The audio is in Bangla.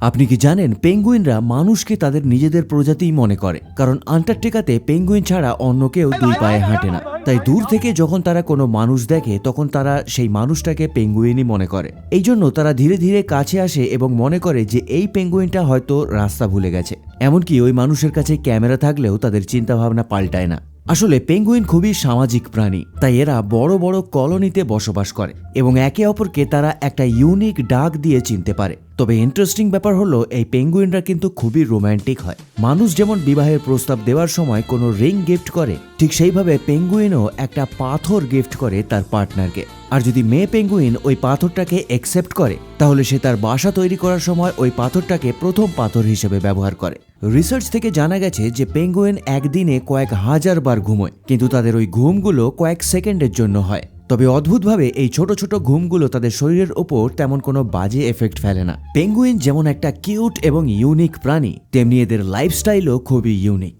আপনি কি জানেন পেঙ্গুইনরা মানুষকে তাদের নিজেদের প্রজাতিই মনে করে, কারণ আন্টার্কটিকাতে পেঙ্গুইন ছাড়া অন্য কেউ দুই পায়ে হাঁটে না। তাই দূর থেকে যখন তারা কোনো মানুষ দেখে তখন তারা সেই মানুষটাকে পেঙ্গুইনই মনে করে। এই জন্য তারা ধীরে ধীরে কাছে আসে এবং মনে করে যে এই পেঙ্গুইনটা হয়তো রাস্তা ভুলে গেছে। এমনকি ওই মানুষের কাছে ক্যামেরা থাকলেও তাদের চিন্তাভাবনা পাল্টায় না। আসলে পেঙ্গুইন খুবই সামাজিক প্রাণী, তাই এরা বড় বড় কলোনিতে বসবাস করে এবং একে অপরকে তারা একটা ইউনিক ডাক দিয়ে চিনতে পারে। তবে ইন্টারেস্টিং ব্যাপার হলো এই পেঙ্গুইনরা কিন্তু খুবই রোম্যান্টিক হয়। মানুষ যেমন বিবাহের প্রস্তাব দেওয়ার সময় কোনো রিং গিফট করে, ঠিক সেইভাবে পেঙ্গুইনও একটা পাথর গিফট করে তার পার্টনারকে। আর যদি মেয়ে পেঙ্গুইন ওই পাথরটাকে অ্যাকসেপ্ট করে তাহলে সে তার বাসা তৈরি করার সময় ওই পাথরটাকে প্রথম পাথর হিসেবে ব্যবহার করে। রিসার্চ থেকে জানা গেছে যে পেঙ্গুইন একদিনে কয়েক হাজার বার ঘুমোয়, কিন্তু তাদের ওই ঘুমগুলো কয়েক সেকেন্ডের জন্য হয়। তবে অদ্ভুতভাবে এই ছোট ছোট ঘুমগুলো তাদের শরীরের ওপর তেমন কোনো বাজে এফেক্ট ফেলে না। পেঙ্গুইন যেমন একটা কিউট এবং ইউনিক প্রাণী, তেমনি এদের লাইফস্টাইলও খুবই ইউনিক।